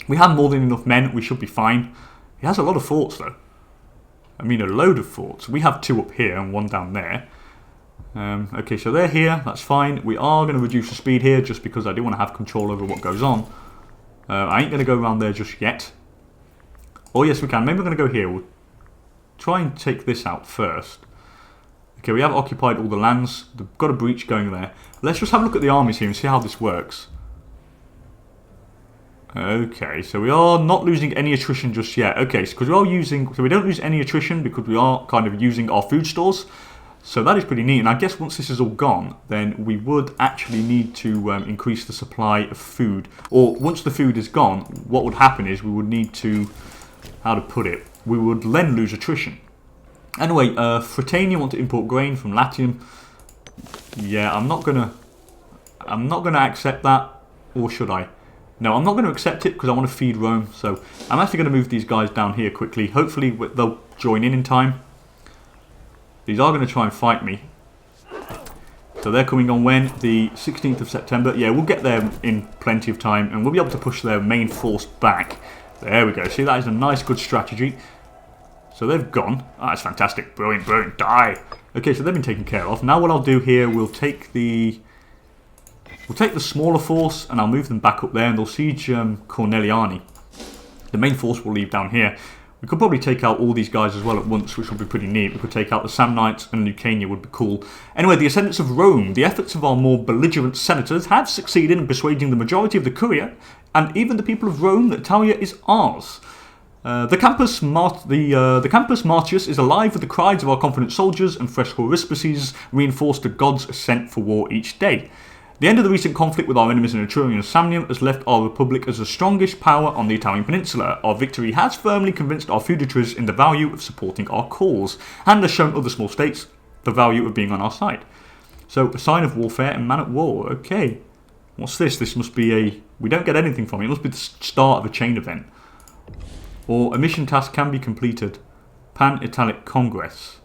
We have more than enough men. We should be fine. He has a lot of forts, though. I mean, a load of forts. We have 2 up here and 1 down there. Okay, so they're here. That's fine. We are going to reduce the speed here just because I do want to have control over what goes on. I ain't going to go around there just yet. Oh, yes, we can. Maybe we're going to go here. We'll try and take this out first. Okay, we have occupied all the lands. They've got a breach going there. Let's just have a look at the armies here and see how this works. Okay, so we are not losing any attrition just yet. Okay, so because we are using, so we don't lose any attrition because we are kind of using our food stores. So that is pretty neat. And I guess once this is all gone, then we would actually need to increase the supply of food. Or once the food is gone, what would happen is we would need to, how to put it, we would then lose attrition. Anyway, Fratania want to import grain from Latium. Yeah, I'm not gonna accept that, or should I? No, I'm not going to accept it because I want to feed Rome. So I'm actually going to move these guys down here quickly. Hopefully they'll join in time. These are going to try and fight me. So they're coming on when? The 16th of September. Yeah, we'll get there in plenty of time, and we'll be able to push their main force back. There we go. See, that is a nice, good strategy. So they've gone. Ah, that's fantastic. Brilliant, brilliant. Die. Okay, so they've been taken care of. Now what I'll do here, we'll take the smaller force and I'll move them back up there, and they'll siege Corneliani. The main force will leave down here. We could probably take out all these guys as well at once, which would be pretty neat. We could take out the Samnites, and Lucania would be cool. Anyway, the ascendance of Rome. The efforts of our more belligerent senators have succeeded in persuading the majority of the Curia, and even the people of Rome, that Italia is ours. The Campus Martius is alive with the cries of our confident soldiers, and fresh haruspices reinforce the gods' assent for war each day. The end of the recent conflict with our enemies in Etrurian and Samnium has left our republic as the strongest power on the Italian peninsula. Our victory has firmly convinced our feudatories in the value of supporting our cause, and has shown other small states the value of being on our side. So, a sign of warfare and man at war. Okay. What's this? This must be a... We don't get anything from it. It must be the start of a chain event. Or a mission task can be completed. Pan-Italic Congress.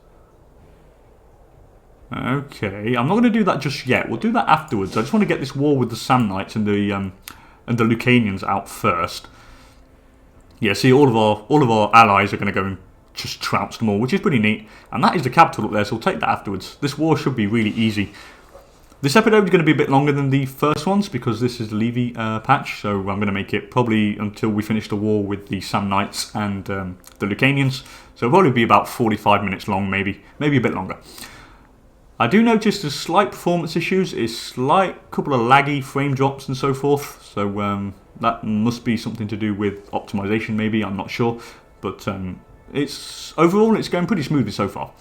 Okay, I'm not going to do that just yet. We'll do that afterwards. I just want to get this war with the Samnites and the Lucanians out first. Yeah, see, all of our allies are going to go and just trounce them all, which is pretty neat. And that is the capital up there, so we'll take that afterwards. This war should be really easy. This episode is going to be a bit longer than the first ones because this is the Livy patch, so I'm going to make it probably until we finish the war with the Samnites and the Lucanians. So it'll probably be about 45 minutes long, maybe a bit longer. I do notice there's slight performance issues, a slight couple of laggy frame drops and so forth, so that must be something to do with optimization maybe, I'm not sure, but overall it's going pretty smoothly so far.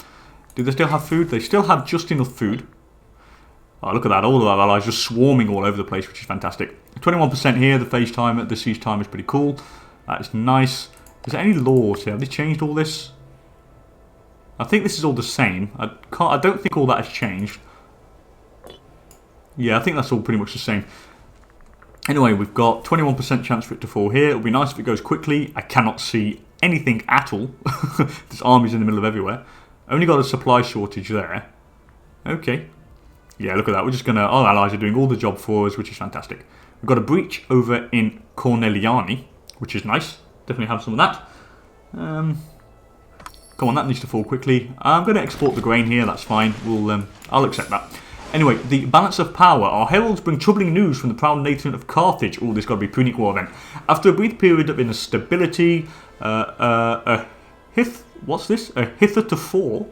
Do they still have food? They still have just enough food. Oh, look at that, all of our allies just swarming all over the place, which is fantastic. 21% here, the phase time, the siege time is pretty cool, that is nice. Is there any laws here? Have they changed all this? I think this is all the same. I don't think all that has changed. Yeah, I think that's all pretty much the same. Anyway, we've got 21% chance for it to fall here. It'll be nice if it goes quickly. I cannot see anything at all. This army's in the middle of everywhere. Only got a supply shortage there. Okay. Yeah, look at that. We're just going to... Our allies are doing all the job for us, which is fantastic. We've got a breach over in Corneliani, which is nice. definitely have some of that. Come on, that needs to fall quickly. I'm going to export the grain here, that's fine. I'll accept that. Anyway, the balance of power. Our heralds bring troubling news from the proud nation of Carthage. Oh, this got to be Punic War then. After a brief period of instability, what's this? A hithertofore?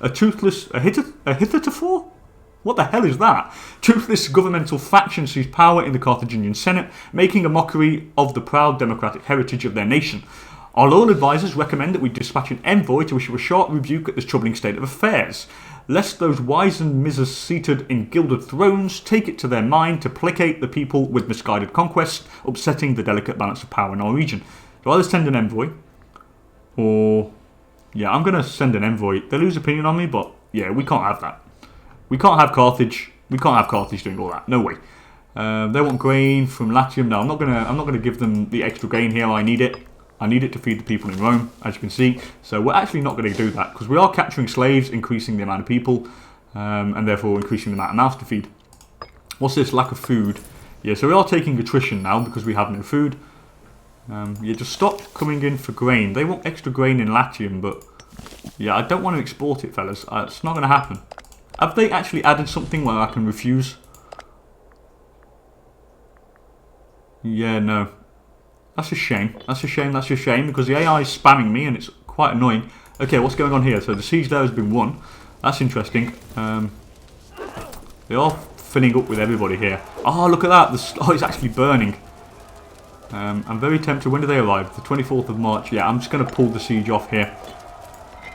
A hithertofore? What the hell is that? Toothless governmental faction seized power in the Carthaginian Senate, making a mockery of the proud democratic heritage of their nation. Our loyal advisors recommend that we dispatch an envoy to issue a sharp rebuke at this troubling state of affairs, lest those wizened misers seated in gilded thrones take it to their mind to placate the people with misguided conquests, upsetting the delicate balance of power in our region. Do I either send an envoy, or... yeah, I'm going to send an envoy. They lose opinion on me, but yeah, we can't have that. We can't have Carthage. We can't have Carthage doing all that. No way. They want grain from Latium. No, I'm not gonna give them the extra grain here. I need it. I need it to feed the people in Rome, as you can see. So we're actually not going to do that because we are capturing slaves, increasing the amount of people, and therefore increasing the amount of mouths to feed. What's this? Lack of food. Yeah, so we are taking attrition now because we have no food. Yeah, just stop coming in for grain. They want extra grain in Latium, but yeah, I don't want to export it, fellas. It's not going to happen. Have they actually added something where I can refuse? Yeah, no. That's a shame. That's a shame. That's a shame because the AI is spamming me and it's quite annoying. Okay, what's going on here? So the siege there has been won. That's interesting. They are filling up with everybody here. Oh, look at that. It's actually burning. I'm very tempted. When do they arrive? The 24th of March. Yeah, I'm just going to pull the siege off here.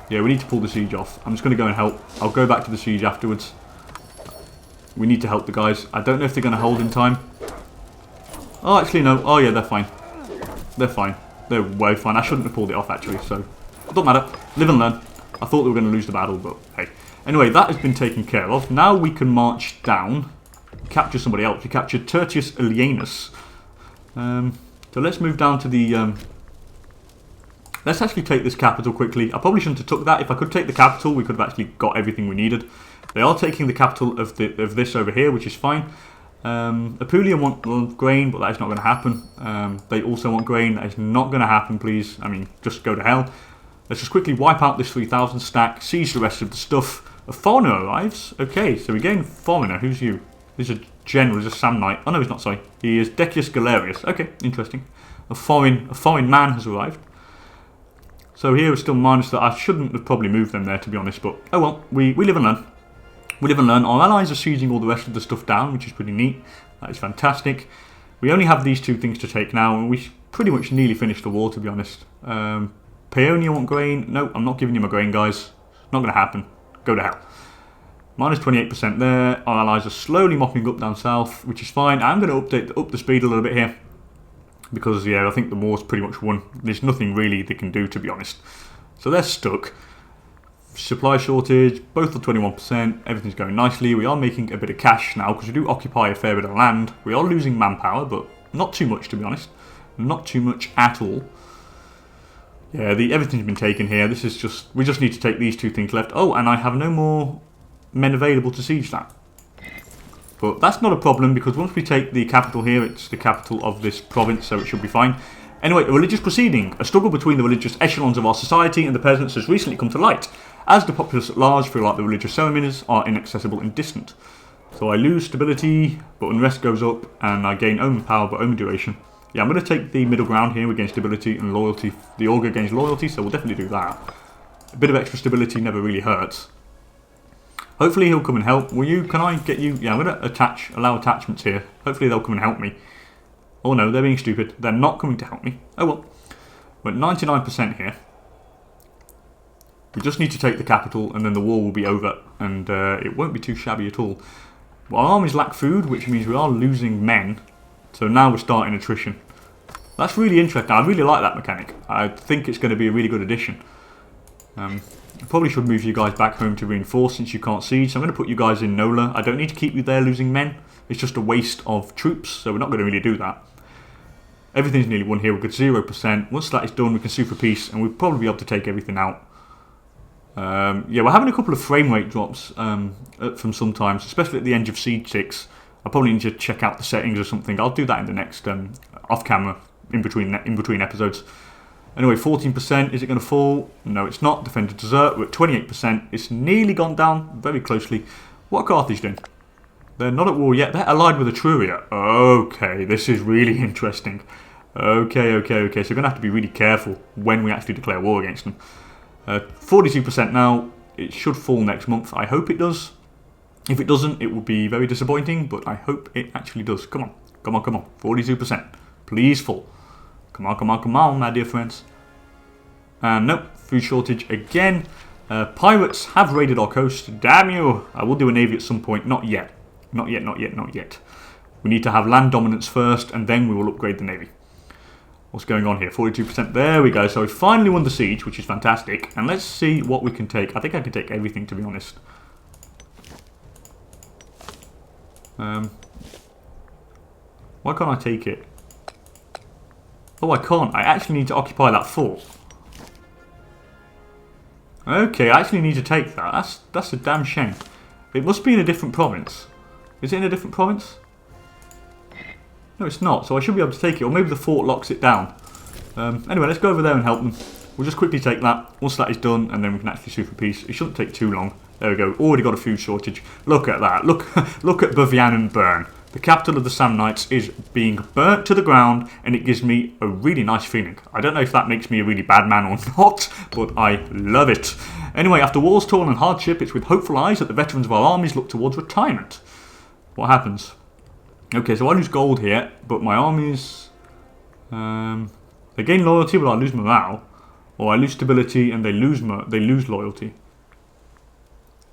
Yeah, we need to pull the siege off. I'm just going to go and help. I'll go back to the siege afterwards. We need to help the guys. I don't know if they're going to hold in time. Oh, actually, no. Oh, yeah, they're fine. They're fine. They're way fine. I shouldn't have pulled it off, actually, so... it don't matter. Live and learn. I thought they were going to lose the battle, but hey. Anyway, that has been taken care of. Now we can march down. Capture somebody else. We captured Tertius Elianus. So let's move down to the... let's actually take this capital quickly. I probably shouldn't have took that. If I could take the capital, we could have actually got everything we needed. They are taking the capital of this over here, which is fine. Apulia want grain, but that is not going to happen. They also want grain. That is not going to happen, please. I mean, just go to hell. Let's just quickly wipe out this 3,000 stack, seize the rest of the stuff. A foreigner arrives. Okay, so we gain foreigner. Who's you? He's a general. He's a Samnite. Oh no, he's not. Sorry, he is Decius Galerius. Okay, interesting. A foreign man has arrived. So here we're still minus that. I shouldn't have probably moved them there, to be honest. But oh well, we live and learn. We live and learn. Our allies are sieging all the rest of the stuff down, which is pretty neat. That is fantastic. We only have these two things to take now, and we pretty much nearly finished the war, to be honest. Paeonia want grain. No, I'm not giving you my grain, guys. Not going to happen. Go to hell. Minus 28% there. Our allies are slowly mopping up down south, which is fine. I'm going to up the speed a little bit here. Because, yeah, I think the war's pretty much won. There's nothing really they can do, to be honest. So they're stuck. Supply shortage, both are 21%. Everything's going nicely. We are making a bit of cash now because we do occupy a fair bit of land. We are losing manpower, but not too much, to be honest. Not too much at all. Yeah, everything's been taken here. This is just... we just need to take these two things left. Oh, and I have no more men available to siege that. But that's not a problem because once we take the capital here, it's the capital of this province, so it should be fine. Anyway, a religious proceeding. A struggle between the religious echelons of our society and the peasants has recently come to light, as the populace at large feel like the religious ceremonies are inaccessible and distant. So I lose stability, but unrest goes up, and I gain omen power but omen duration. Yeah, I'm going to take the middle ground here. We gain stability and loyalty. The augur gains loyalty, so we'll definitely do that. A bit of extra stability never really hurts. Hopefully he'll come and help. Will you? Can I get you? Yeah, I'm going to allow attachments here. Hopefully they'll come and help me. Oh no, they're being stupid. They're not coming to help me. Oh well. We're at 99% here. We just need to take the capital and then the war will be over. And it won't be too shabby at all. Our armies lack food, which means we are losing men. So now we're starting attrition. That's really interesting. I really like that mechanic. I think it's going to be a really good addition. I probably should move you guys back home to reinforce since you can't siege. So I'm going to put you guys in Nola. I don't need to keep you there losing men. It's just a waste of troops, so we're not going to really do that. Everything's nearly won here. We've got 0%. Once that is done, we can sue for peace, and we'll probably be able to take everything out. Yeah, we're having a couple of frame rate drops from sometimes, especially at the end of Siege 6. I probably need to check out the settings or something. I'll do that in the next off-camera, in between episodes. Anyway, 14%. Is it going to fall? No, it's not. Defender desert. We're at 28%. It's nearly gone down very closely. What are Carthage doing? They're not at war yet. They're allied with Etruria. Okay, this is really interesting. Okay. So we're going to have to be really careful when we actually declare war against them. 42% now. It should fall next month. I hope it does. If it doesn't, it will be very disappointing, but I hope it actually does. Come on. 42%. Please fall. Come on, my dear friends. Nope, food shortage again. Pirates have raided our coast. Damn you. I will do a navy at some point. Not yet. Not yet. We need to have land dominance first, and then we will upgrade the navy. What's going on here? 42%. There we go. So we finally won the siege, which is fantastic. And let's see what we can take. I think I can take everything, to be honest. Why can't I take it? Oh, I can't. I actually need to occupy that fort. Okay, I actually need to take that. That's a damn shame. It must be in a different province. Is it in a different province? No, it's not. So I should be able to take it. Or maybe the fort locks it down. Anyway, let's go over there and help them. We'll just quickly take that. Once that is done, and then we can actually sue for peace. It shouldn't take too long. There we go. Already got a food shortage. Look at that. Look at Bavianen burn. The capital of the Samnites is being burnt to the ground, and it gives me a really nice feeling. I don't know if that makes me a really bad man or not, but I love it. Anyway, after war's toil and hardship, it's with hopeful eyes that the veterans of our armies look towards retirement. What happens? Okay, so I lose gold here, but my armies... they gain loyalty, but I lose morale. Or I lose stability, and they lose loyalty.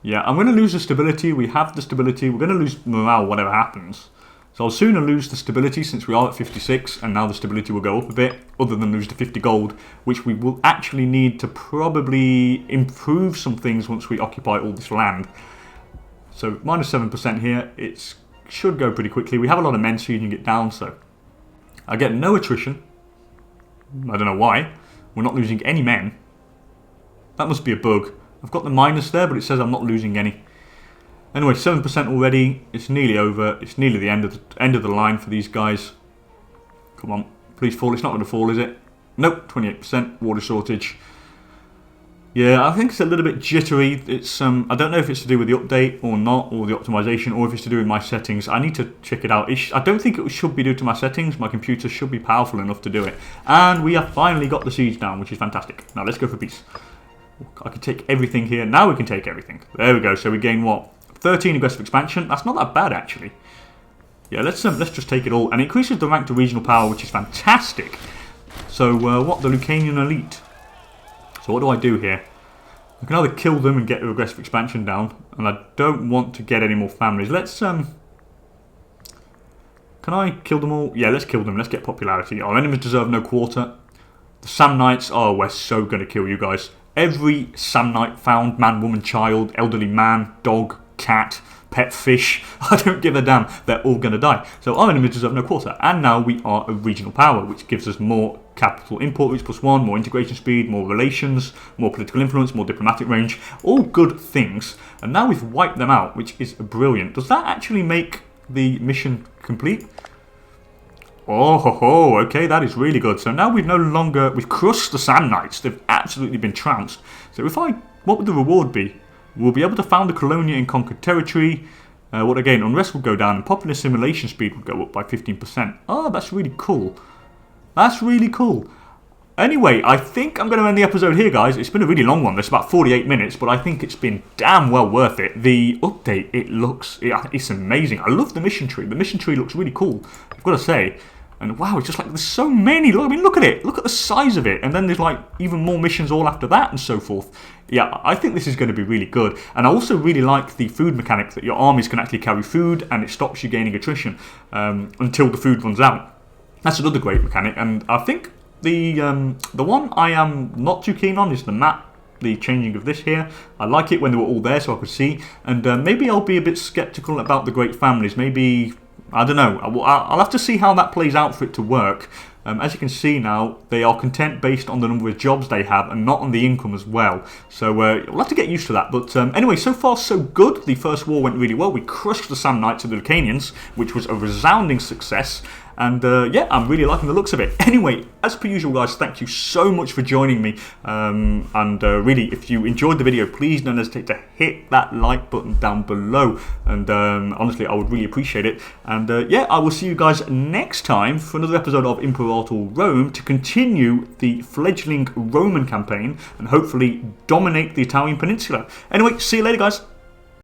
Yeah, I'm going to lose the stability. We have the stability. We're going to lose morale, whatever happens. So I'll sooner lose the stability since we are at 56, and now the stability will go up a bit, other than lose the 50 gold, which we will actually need to probably improve some things once we occupy all this land. So minus 7% here. It should go pretty quickly. We have a lot of men sieging it down, so I get no attrition. I don't know why. We're not losing any men. That must be a bug. I've got the minus there, but it says I'm not losing any. Anyway, 7% already. It's nearly over. It's nearly the end of the line for these guys. Come on, please fall. It's not going to fall, is it? Nope, 28%. Water shortage. Yeah, I think it's a little bit jittery. It's I don't know if it's to do with the update or not, or the optimization, or if it's to do with my settings. I need to check it out. I don't think it should be due to my settings. My computer should be powerful enough to do it. And we have finally got the siege down, which is fantastic. Now let's go for peace. I can take everything here. Now we can take everything. There we go. So we gain what? 13 aggressive expansion. That's not that bad, actually. Yeah, let's just take it all. And it increases the rank to regional power, which is fantastic. So what? The Lucanian elite. So what do I do here? I can either kill them and get the aggressive expansion down, and I don't want to get any more families. Let's can I kill them all? Yeah, let's kill them. Let's get popularity. Our enemies deserve no quarter. The Samnites, oh, we're so going to kill you guys. Every Samnite found, man, woman, child, elderly man, dog, cat, pet fish, I don't give a damn, they're all going to die. So our enemies deserve no quarter. And now we are a regional power, which gives us more capital import reach +1, more integration speed, more relations, more political influence, more diplomatic range. All good things. And now we've wiped them out, which is brilliant. Does that actually make the mission complete? Oh ho ho, okay, that is really good. So now we've crushed the Samnites. They've absolutely been trounced. So what would the reward be? We'll be able to found a colonia in conquered territory. What again, unrest will go down and popular assimilation speed will go up by 15%. Oh, that's really cool. That's really cool. Anyway, I think I'm going to end the episode here, guys. It's been a really long one. It's about 48 minutes, but I think it's been damn well worth it. The update, it's amazing. I love the mission tree. The mission tree looks really cool, I've got to say. And wow, it's just like there's so many. Look, I mean, look at it. Look at the size of it. And then there's like even more missions all after that and so forth. Yeah, I think this is going to be really good. And I also really like the food mechanic that your armies can actually carry food and it stops you gaining attrition until the food runs out. That's another great mechanic. And I think the one I am not too keen on is the map. The changing of this here. I like it when they were all there so I could see. And maybe I'll be a bit skeptical about the great families. Maybe... I don't know. I'll have to see how that plays out for it to work. As you can see now, they are content based on the number of jobs they have and not on the income as well. So we'll have to get used to that. But anyway, so far so good. The first war went really well. We crushed the Samnites and the Lucanians, which was a resounding success. and yeah, I'm really liking the looks of it. Anyway, as per usual guys, thank you so much for joining me, and really, if you enjoyed the video, please don't hesitate to hit that like button down below, and honestly, I would really appreciate it. And yeah, I will see you guys next time for another episode of Imperator Rome to continue the fledgling Roman campaign and hopefully dominate the Italian peninsula. Anyway, see you later guys.